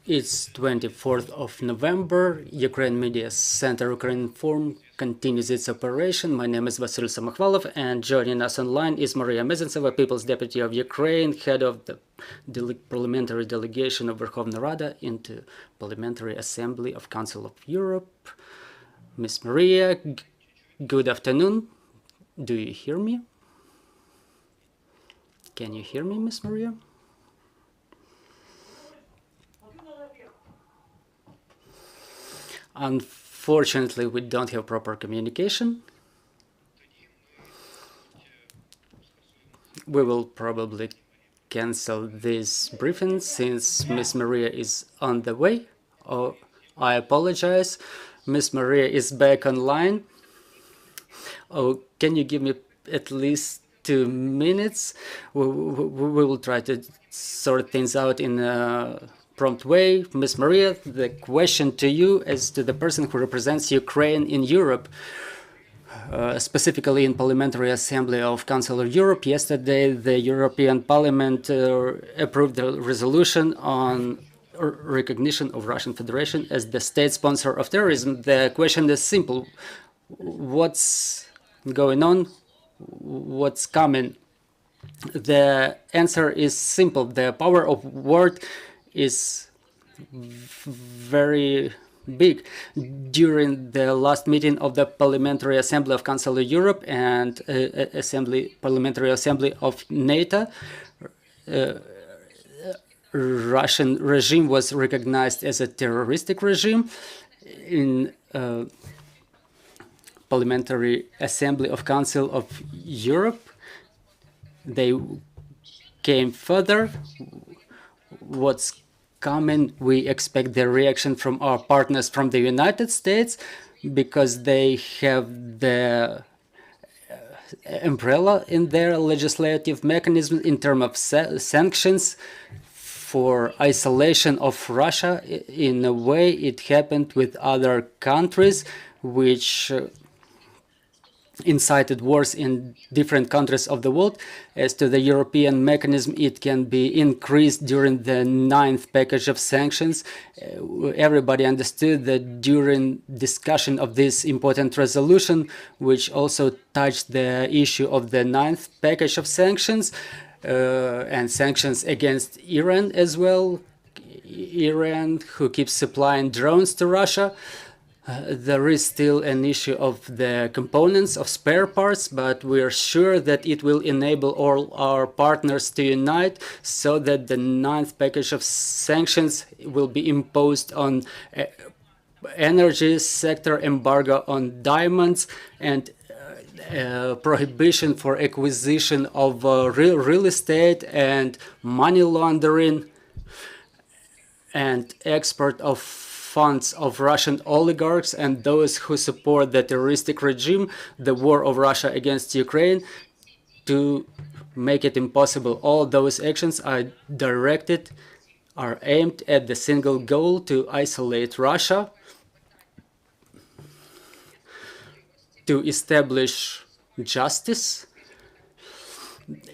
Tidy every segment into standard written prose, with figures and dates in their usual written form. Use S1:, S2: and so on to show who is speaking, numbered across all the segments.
S1: It's 24th of November. Ukraine Media Center Ukrinform continues its operation. My name is Vasyl Samokhvalov, and joining us online is Mariia Mezentseva, People's Deputy of Ukraine, head of the parliamentary delegation of Verkhovna Rada into Parliamentary Assembly of Council of Europe. Miss Mariia, good afternoon. Do you hear me? Can you hear me, Miss Mariia? Unfortunately, we don't have proper communication. We will probably cancel this briefing since Miss Mariia is on the way. Oh, I apologize. Miss Mariia is back online. Oh, can you give me at least 2 minutes? We will try to sort things out in a prompt way. Miss Mariia, the question to you as to the person who represents Ukraine in Europe, specifically in Parliamentary Assembly of Council of Europe. Yesterday, the European Parliament approved the resolution on recognition of Russian Federation as the state sponsor of terrorism. The question is simple. What's going on? What's coming? The answer is simple. The power of word is very big. During the last meeting of the Parliamentary Assembly of Council of Europe and Parliamentary Assembly of NATO, Russian regime was recognized as a terroristic regime. In Parliamentary Assembly of Council of Europe, they came further. What's coming? We expect the reaction from our partners from the United States, because they have the umbrella in their legislative mechanism in terms of sanctions for isolation of Russia. In a way, it happened with other countries which incited wars in different countries of the world. As to the European mechanism, it can be increased during the 9th package of sanctions. Everybody understood that during discussion of this important resolution, which also touched the issue of the 9th package of sanctions, and sanctions against Iran as well, Iran who keeps supplying drones to Russia. There is still an issue of the components of spare parts, but we are sure that it will enable all our partners to unite so that the 9th package of sanctions will be imposed on energy sector, embargo on diamonds, and prohibition for acquisition of real estate and money laundering and export of funds of Russian oligarchs and those who support the terroristic regime, the war of Russia against Ukraine. To make it impossible, all those actions are aimed at the single goal to isolate Russia, to establish justice.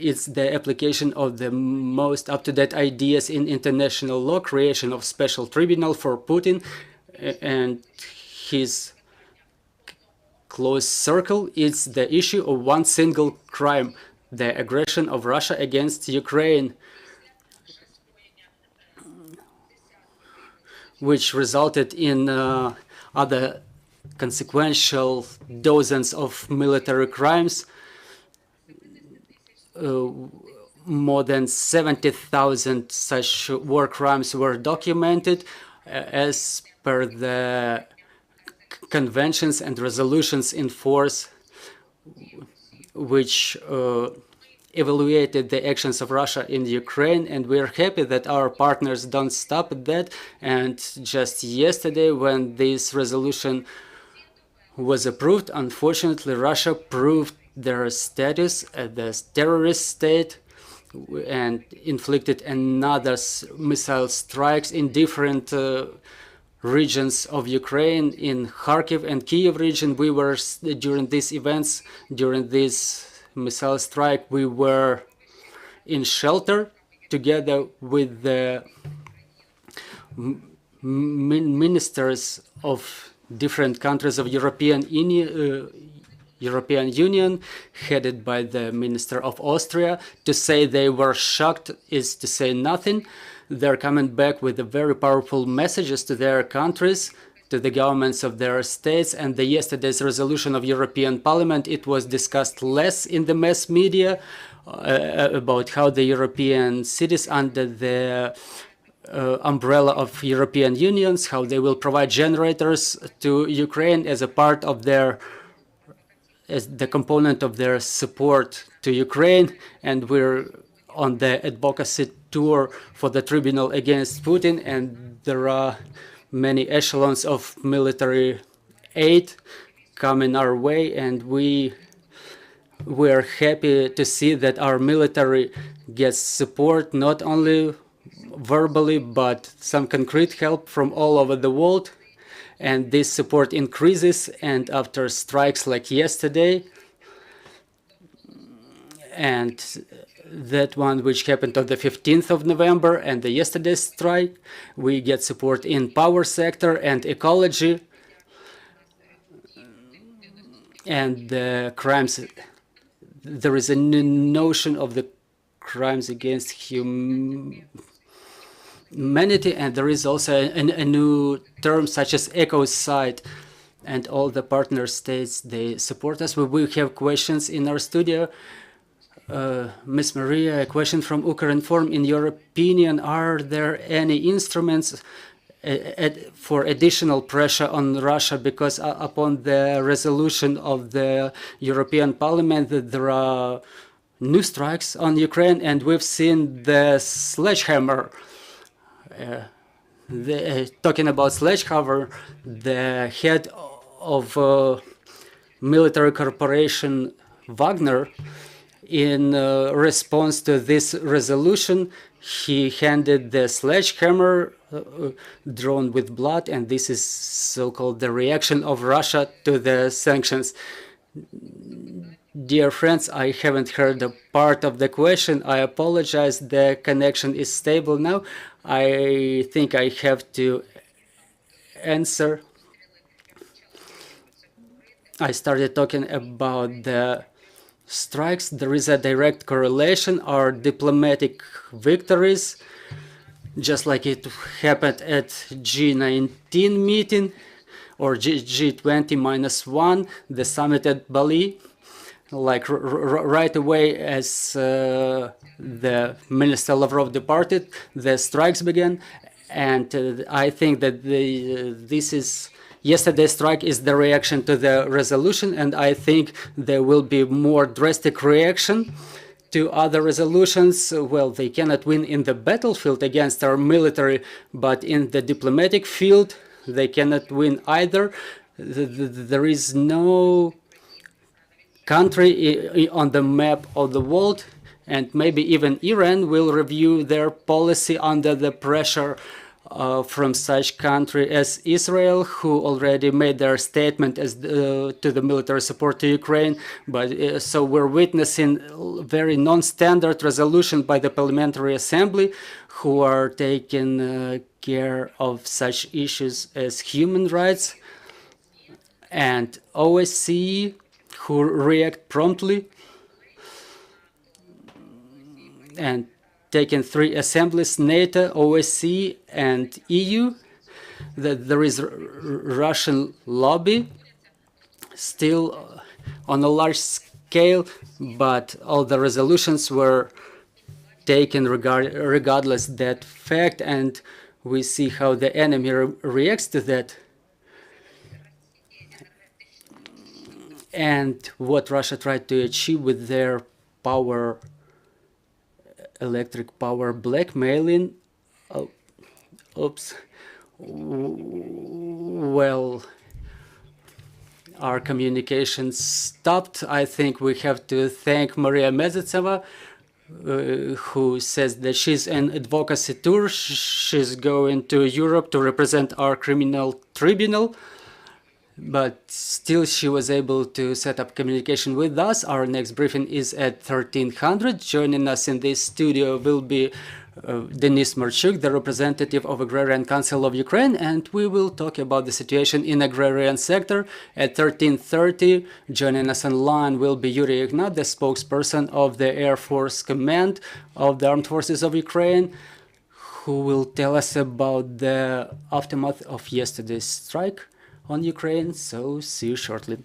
S1: It's the application of the most up-to-date ideas in international law, creation of special tribunal for Putin and his close circle. It's the issue of one single crime, the aggression of Russia against Ukraine, which resulted in other consequential dozens of military crimes. More than 70,000 such war crimes were documented as per the conventions and resolutions in force, which evaluated the actions of Russia in Ukraine. And we're happy that our partners don't stop at that. And just yesterday, when this resolution was approved, unfortunately, Russia proved their status as the terrorist state and inflicted another missile strikes in different regions of Ukraine. In Kharkiv and Kiev region, we were, during these events, during this missile strike, we were in shelter together with the ministers of different countries of European Union, headed by the Minister of Austria. To say they were shocked is to say nothing. They're coming back with very powerful messages to their countries, to the governments of their states, and yesterday's resolution of European Parliament, it was discussed less in the mass media about how the European cities under the umbrella of European unions, how they will provide generators to Ukraine as a part of their, as the component of their support to Ukraine. And we're on the advocacy tour for the tribunal against Putin, and there are many echelons of military aid coming our way, and we're happy to see that our military gets support, not only verbally, but some concrete help from all over the world. And this support increases, and after strikes like yesterday, and that one which happened on the 15th of November and the yesterday's strike, we get support in power sector and ecology, and the crimes. There is a new notion of the crimes against humanity, and there is also a new term such as ecocide, and all the partner states, they support us. We will have questions in our studio. Ms. Mariia, a question from Ukrinform. In your opinion, are there any instruments for additional pressure on Russia? Because upon the resolution of the European Parliament, there are new strikes on Ukraine, and we've seen the sledgehammer. Talking about sledgehammer, the head of military corporation Wagner, in response to this resolution, he handed the sledgehammer drawn with blood, and this is so-called the reaction of Russia to the sanctions. Dear friends, I haven't heard a part of the question. I apologize. The connection is stable now. I think I have to answer. I started talking about the strikes. There is a direct correlation. Our diplomatic victories, just like it happened at G19 meeting or G20-1, the summit at Bali, like right away as the Minister Lavrov departed, the strikes began. And I think that this is yesterday's strike is the reaction to the resolution, and I think there will be more drastic reaction to other resolutions. Well, they cannot win in the battlefield against our military, but in the diplomatic field, they cannot win either. There is no country on the map of the world, and maybe even Iran will review their policy under the pressure from such country as Israel, who already made their statement as to the military support to Ukraine. But so we're witnessing very non-standard resolution by the Parliamentary Assembly, who are taking care of such issues as human rights, and OSCE, who react promptly, and taken 3 assemblies, NATO, OSCE, and EU. That there is Russian lobby still on a large scale, but all the resolutions were taken regardless that fact, and we see how the enemy reacts to that. And what Russia tried to achieve with their power, electric power blackmailing. Well, our communication stopped. I think we have to thank Mariia Mezentseva, who says that she's an advocacy tour. She's going to Europe to represent our criminal tribunal. But still, she was able to set up communication with us. Our next briefing is at 1300. Joining us in this studio will be Denis Marchuk, the representative of Agrarian Council of Ukraine, and we will talk about the situation in agrarian sector. At 13:30, joining us online will be Yuri Ignat, the spokesperson of the Air Force Command of the Armed Forces of Ukraine, who will tell us about the aftermath of yesterday's strike on Ukraine. So see you shortly.